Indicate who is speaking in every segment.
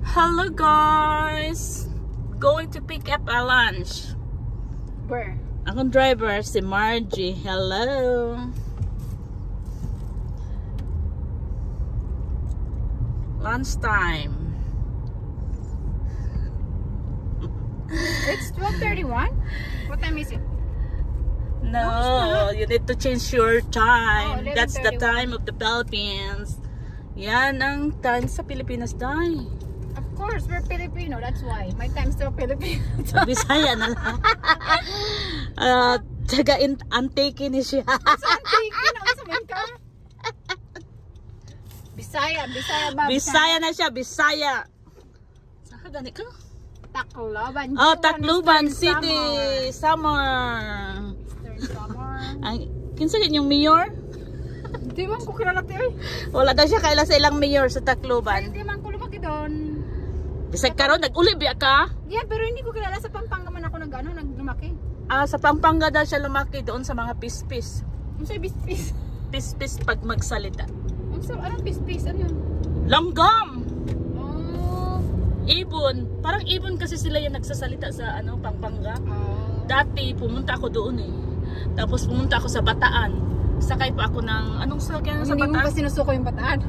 Speaker 1: Hello guys! Going to pick up a lunch.
Speaker 2: Where?
Speaker 1: Akong driver, si Margie. Hello! Lunch time.
Speaker 2: It's 12:31? What time is it?
Speaker 1: No, you need to change your time.
Speaker 2: Oh,
Speaker 1: That's the
Speaker 2: 11:31.
Speaker 1: time of the Philippines. Yan ang time sa Pilipinas, Day.
Speaker 2: Of course, we're Filipino. That's why. My time's still Filipino.
Speaker 1: Bisaya na lang. Taga antike ni siya.
Speaker 2: Saan tingin? Sa man ka? Bisaya ba?
Speaker 1: Bisaya na siya, Bisaya. Saan ka gani ka?
Speaker 2: Tacloban.
Speaker 1: Oh, Tacloban City. Summer.
Speaker 2: Eastern Summer.
Speaker 1: Kinsa yung mayor?
Speaker 2: Hindi man ko kilala tayo.
Speaker 1: Wala daw siya kaila sa ilang mayor sa
Speaker 2: Ay,
Speaker 1: Tacloban.
Speaker 2: hindi man ko lumaki doon.
Speaker 1: Bisag karon nag-uli biya ka?
Speaker 2: Yeah, pero hindi ko kilala sa Pampanga man ako naglumaki.
Speaker 1: Sa Pampanga daw siya lumaki doon sa mga pispis.
Speaker 2: Ano sa'yo bis-bis?
Speaker 1: Pispis pag magsalita.
Speaker 2: Anong bis-bis? Ano yun?
Speaker 1: Langgam!
Speaker 2: Oh.
Speaker 1: Ibon. Parang ibon kasi sila yung nagsasalita sa Pampanga.
Speaker 2: Oh.
Speaker 1: Dati pumunta ako doon eh. Tapos pumunta ako sa Bataan. Sakay pa ako ng anong sakyan sa
Speaker 2: Hindi mo
Speaker 1: Bataan?
Speaker 2: ba sinusuko yung Bataan?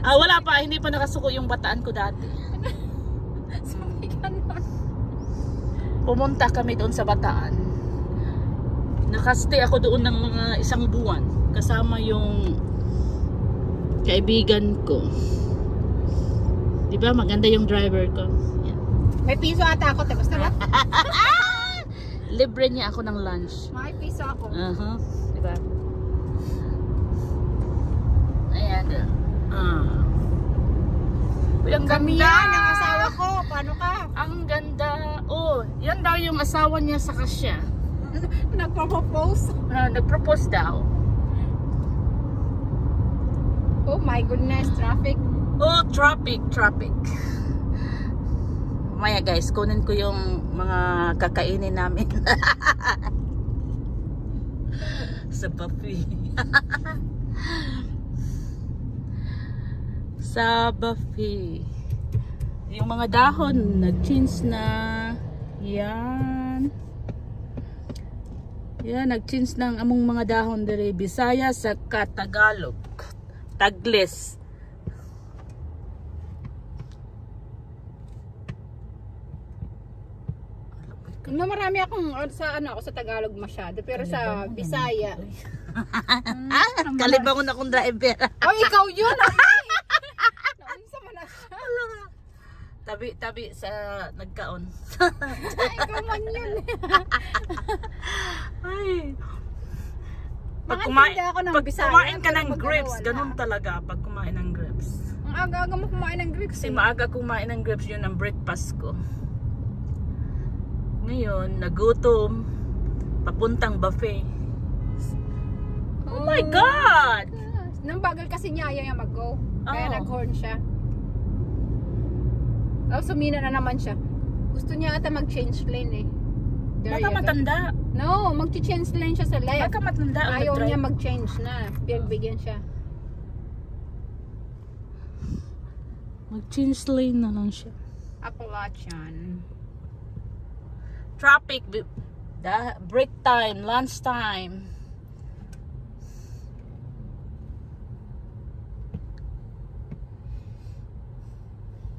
Speaker 1: Wala pa, hindi pa nakasuko yung Bataan ko dati.
Speaker 2: Sabi ka nun.
Speaker 1: Pumunta kami doon sa Bataan. Nakastay ako doon ng mga isang buwan kasama yung kaibigan ko. 'Di ba maganda yung driver ko? Yan.
Speaker 2: May piso ata ako, basta ba?
Speaker 1: Libre niya ako ng lunch.
Speaker 2: May piso ako.
Speaker 1: Diba? Ayan. Uy, ang
Speaker 2: Kami
Speaker 1: ganda!
Speaker 2: yan, ang asawa ko. Paano ka?
Speaker 1: Ang ganda. Oh, yan daw yung asawa niya sa kasya.
Speaker 2: Nagpropose?
Speaker 1: Nag-propose daw.
Speaker 2: Oh my goodness, traffic.
Speaker 1: Oh, traffic. Maya guys, kunin ko yung mga kakainin namin. Sa buffet. Sa buffet. Yung mga dahon, nag-change na. Yan. Yan, nag-change ng among mga dahon dire. Bisaya sa Tagalog. Taglis.
Speaker 2: No, marami akong ako sa Tagalog masyado, pero sa Bisaya.
Speaker 1: Kalibangon akong driver.
Speaker 2: Oh, ikaw yun. Naunsa man na siya.
Speaker 1: Tabi sa nagkaon.
Speaker 2: Ikaw man yun.
Speaker 1: Ay. Pag
Speaker 2: Nakantindi ako ng Bisaya,
Speaker 1: kumain ka
Speaker 2: pero
Speaker 1: ng
Speaker 2: pag
Speaker 1: grapes,
Speaker 2: wala.
Speaker 1: ganun talaga pag kumain ng grapes.
Speaker 2: Ang aga-aga mo kumain ng grapes.
Speaker 1: Kasi maaga kumain ng grapes, yun ang breakfast ko. Ngayon, nagutom, papuntang buffet. Oh my God!
Speaker 2: Nang bagal kasi niya, ayaw niya mag-go. Kaya
Speaker 1: Oh.
Speaker 2: nag-horn siya. Oh, sumina na naman siya. Gusto niya ata mag-change lane eh.
Speaker 1: Baka matanda.
Speaker 2: No, mag-change lane siya sa left.
Speaker 1: Baka matanda ang
Speaker 2: Ayaw
Speaker 1: nag-drive.
Speaker 2: niya mag-change na. Bigyan siya.
Speaker 1: Mag-change lane na lang siya.
Speaker 2: Appalachian.
Speaker 1: Traffic, break time, lunch time.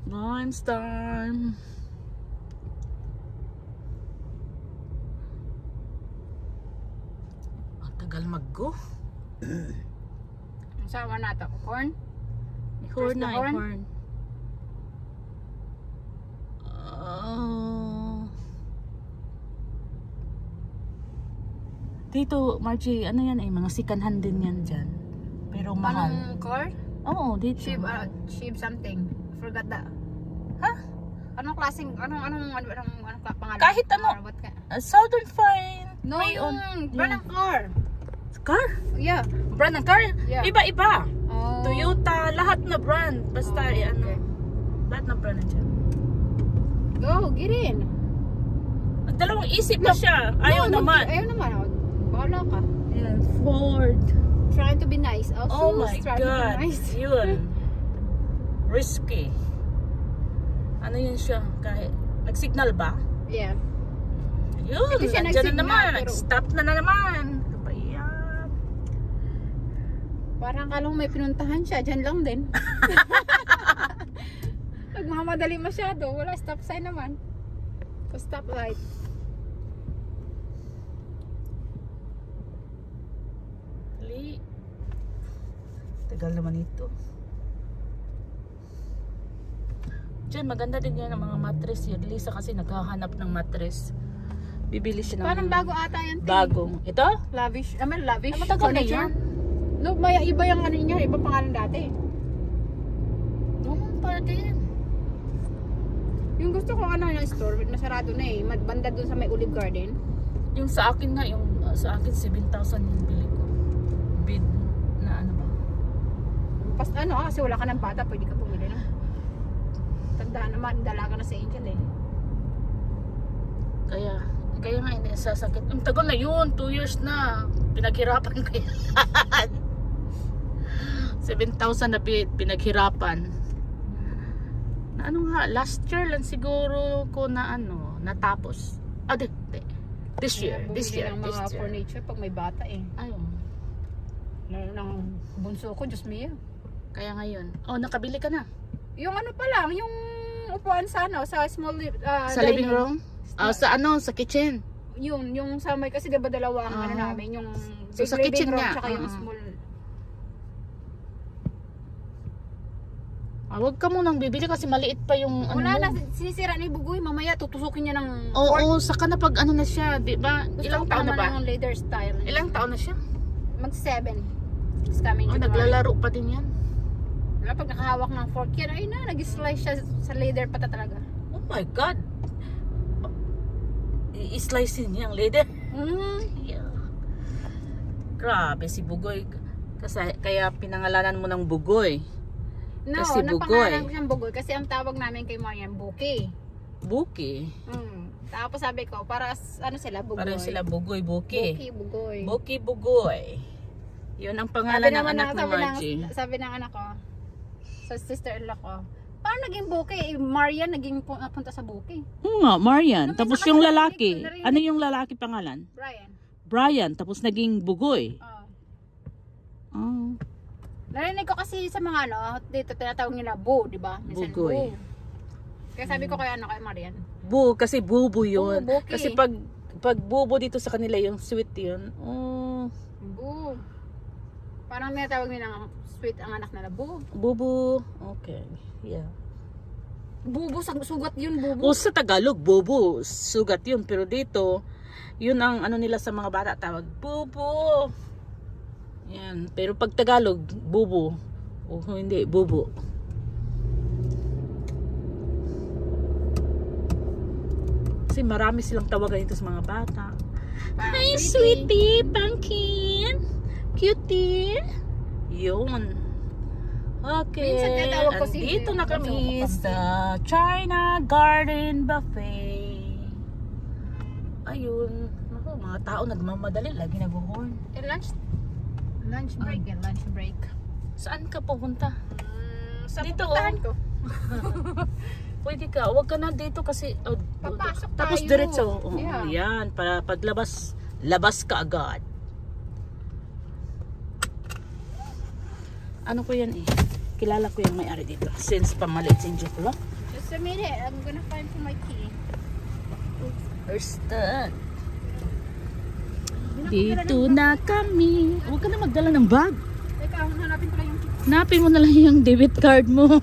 Speaker 1: Lunch time. Ang tagal mag-go.
Speaker 2: Sama na ito. Corn?
Speaker 1: Horn
Speaker 2: the
Speaker 1: na,
Speaker 2: horn?
Speaker 1: horn. Dito, Margie, ano yan eh, mga sikanhan din yan dyan. Pero mahal.
Speaker 2: Anong car?
Speaker 1: Oo, dito.
Speaker 2: Sheep something. Forgot that.
Speaker 1: Ha?
Speaker 2: Anong klaseng, anong pangalan?
Speaker 1: Kahit ano.
Speaker 2: What ka?
Speaker 1: Southern Fine.
Speaker 2: No,
Speaker 1: Rayon.
Speaker 2: yung brand ng car.
Speaker 1: Car?
Speaker 2: Yeah.
Speaker 1: Brand ng car?
Speaker 2: Yeah.
Speaker 1: Iba-iba.
Speaker 2: Oh.
Speaker 1: Toyota, lahat na brand. Basta,
Speaker 2: Oh,
Speaker 1: ano.
Speaker 2: okay.
Speaker 1: Lahat na brand na dyan.
Speaker 2: Go, get in.
Speaker 1: Nagdalawang isip na siya. Ayaw
Speaker 2: No,
Speaker 1: naman.
Speaker 2: Ayaw naman. Bahala ka.
Speaker 1: Yan, Ford.
Speaker 2: Trying to be nice.
Speaker 1: Oh my
Speaker 2: trying to be
Speaker 1: God.
Speaker 2: nice.
Speaker 1: Yun. Risky. Ano yun siya? Kahit, nag-signal ba?
Speaker 2: Yeah.
Speaker 1: Yun,
Speaker 2: Hindi siya
Speaker 1: nandiyan na
Speaker 2: nag-signal,
Speaker 1: naman.
Speaker 2: pero-
Speaker 1: Nag-stop na naman. Ano ba yan?
Speaker 2: Parang kalong may pinuntahan siya, dyan lang din. Nagmamadali masyado, wala stop sign naman. O stop light.
Speaker 1: Dali. Tagal naman ito. Diyan, maganda din yan ang mga mattress. Yung Lisa kasi naghahanap ng mattress. Bibili siya ng
Speaker 2: Parang bago ata yan.
Speaker 1: bagong. Ito?
Speaker 2: Lavish. I mean, lavish.
Speaker 1: Ay, matagal na
Speaker 2: furniture.
Speaker 1: yan.
Speaker 2: No, may iba yung ano niya, iba pangalan dati.
Speaker 1: Oo, pwede.
Speaker 2: Yung gusto ko ano yung store, nasarado na eh. Banda dun sa may Olive Garden.
Speaker 1: Yung sa akin nga, yung sa akin 7,000 yung bili ko. Bid na ano ba?
Speaker 2: Pas ano kasi wala ka ng bata, pwede ka pumili na. Tandaan naman, dalaga na sa Angel eh.
Speaker 1: Kaya nga hindi sasakit. Ang tagal na yun, 2 years na. Pinaghirapan ko yan. 7,000 na pinaghirapan. Na ano nga, last year lang siguro ko na ano, natapos. This year.
Speaker 2: Ng mga furniture pag may bata eh.
Speaker 1: Ayun.
Speaker 2: Lalo ng bunso ko, Diyos mio.
Speaker 1: Kaya ngayon. Oh, nakabili ka na?
Speaker 2: Yung ano pa lang, yung upuan sa ano, sa small
Speaker 1: Sa living room? Sa ano, sa kitchen?
Speaker 2: Yung sa may kasi diba dalawa ang ano namin, yung
Speaker 1: So,
Speaker 2: big
Speaker 1: sa
Speaker 2: living
Speaker 1: kitchen
Speaker 2: room
Speaker 1: nga.
Speaker 2: tsaka yung small.
Speaker 1: Huwag ka munang bibili kasi maliit pa yung ano.
Speaker 2: Wala na,
Speaker 1: mo.
Speaker 2: sinisira ni Bugoy, mamaya tutusukin niya ng
Speaker 1: Oo, saka na pag ano na siya, di ba? Ilang taon na ba?
Speaker 2: Yung leather style.
Speaker 1: Ilang taon na siya?
Speaker 2: Mag-7. It's coming
Speaker 1: Oh,
Speaker 2: January.
Speaker 1: naglalaro pa din yan.
Speaker 2: Wala, pag nakahawak ng fork yan, ay na, nag-slice siya sa leather pata talaga.
Speaker 1: Oh my God! I-slice niya ang leather. Yeah. Grabe si Bugoy. Kasi, kaya pinangalanan mo ng Bugoy.
Speaker 2: No,
Speaker 1: Kasi Bugoy.
Speaker 2: napangalan ko siyang Bugoy kasi ang tawag namin kay Marian, Buki.
Speaker 1: Buki.
Speaker 2: Tapos sabi ko, para ano sila, Bugoy.
Speaker 1: Parang sila Bugoy, Buki.
Speaker 2: Buki, Bugoy.
Speaker 1: Buki, Bugoy. Yun ang pangalan ng anak ni Margie.
Speaker 2: Sabi ng anak ko, sa sister-in-law ko, paano naging Buki? Marian naging punta sa Buki.
Speaker 1: nga, Marian.
Speaker 2: Sabi
Speaker 1: Tapos
Speaker 2: sa
Speaker 1: yung
Speaker 2: kanila,
Speaker 1: lalaki.
Speaker 2: narinig-
Speaker 1: Ano yung lalaki pangalan?
Speaker 2: Brian.
Speaker 1: Brian. Tapos naging Bugoy. Oh.
Speaker 2: Narinig ko kasi sa mga ano, dito tinatawag nila Bu, di ba? Minsan
Speaker 1: Bugoy.
Speaker 2: Bu. Kaya sabi ko kay ano kay Marian.
Speaker 1: Bu, kasi bubu yun.
Speaker 2: Buki.
Speaker 1: Kasi pag bubu dito sa kanila, yung sweet yun. Oh,
Speaker 2: Bu. Parang tinatawag nila sweet ang anak nila, Bu.
Speaker 1: bubu. Okay. Yeah.
Speaker 2: Bubu, sugat yun, Bubu.
Speaker 1: O sa Tagalog, bubu. Sugat yun. Pero dito, yun ang ano nila sa mga bata, tawag, bubu. Yan. Pero pag Tagalog, bubu. O hindi, bubu. Kasi marami silang tawagan ito sa mga bata.
Speaker 2: Parang
Speaker 1: Hi, sweetie, pumpkin. Cutie. Yun. Okay.
Speaker 2: Minsan tinatawag ko si
Speaker 1: Andito na kami
Speaker 2: Pumpkin.
Speaker 1: sa China Garden Buffet. Ayun. Naku, mga tao nagmamadali. Lagi nag-horn.
Speaker 2: Lunch break yan, lunch break.
Speaker 1: Saan ka pupunta?
Speaker 2: Sa
Speaker 1: Dito,
Speaker 2: pupuntahan ko.
Speaker 1: Pwede ka. Huwag ka na dito kasi
Speaker 2: Papasok
Speaker 1: tapos
Speaker 2: tayo.
Speaker 1: diretso. Oo,
Speaker 2: Yeah.
Speaker 1: yan. Para paglabas, labas ka agad. Ano ko yan eh? Kilala ko yung may-ari dito. Since pamalit si Angel.
Speaker 2: Just a minute, I'm gonna find for my key.
Speaker 1: First time. Dito na kami. Huwag ka na magdala ng bag.
Speaker 2: Teka, hanapin ko lang yung key.
Speaker 1: Hanapin mo na lang yung debit card mo.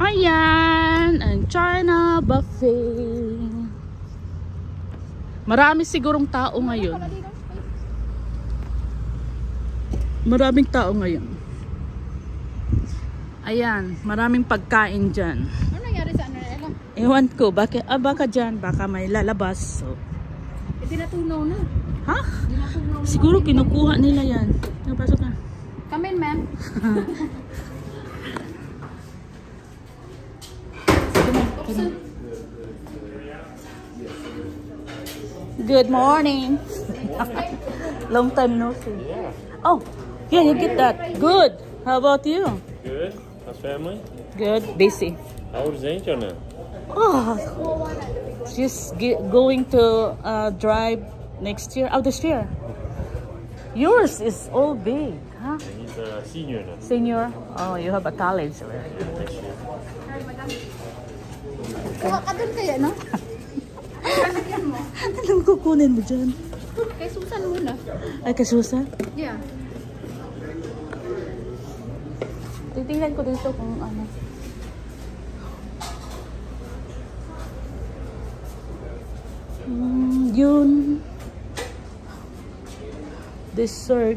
Speaker 1: Ayan, ang China Buffet. Marami sigurong tao ngayon. Maraming tao ngayon. Ayan, maraming pagkain dyan.
Speaker 2: Ano nangyari sa ano nila?
Speaker 1: Ewan ko, baka dyan, baka may lalabas. So,
Speaker 2: Hindi natunaw na.
Speaker 1: ha?
Speaker 2: Hindi natunaw na.
Speaker 1: Siguro kinukuha nila yan. Pasok na.
Speaker 2: Come in, ma'am.
Speaker 1: Good morning. Long time no see.
Speaker 3: Yeah.
Speaker 1: Oh, yeah, you get that. Good. How about you?
Speaker 3: Good. How's family?
Speaker 1: Good. Busy.
Speaker 3: How old is Angel now?
Speaker 1: Oh, she's going to drive next year. Oh, this year. Yours is all big, huh?
Speaker 3: He's a senior now.
Speaker 1: Senior. Oh, you have a college already.
Speaker 3: Next year.
Speaker 2: Kuha ka dun kaya, no? Lalagyan mo.
Speaker 1: Anong kukunin mo dyan?
Speaker 2: Kay Susan muna.
Speaker 1: Ay, kasusa?
Speaker 2: Yeah.
Speaker 1: Titingnan ko dito kung ano. Yun. Dessert.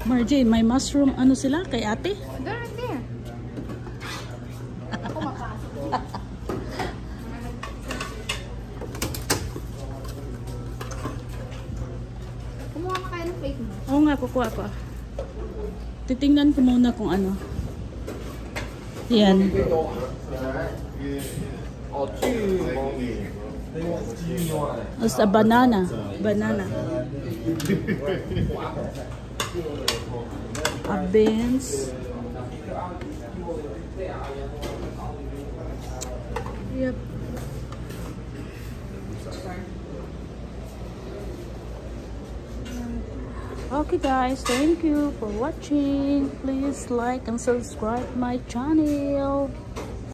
Speaker 1: Marjane, may mushroom ano sila kay ate?
Speaker 2: They're right there. Ako makasok. Kumuha ka kaya ng plate mo.
Speaker 1: Oo nga, kukuha ko. Titingnan ko muna kung ano. Yan. As a banana. Banana. A beans. Yep. Okay guys, thank you for watching. Please like and subscribe my channel.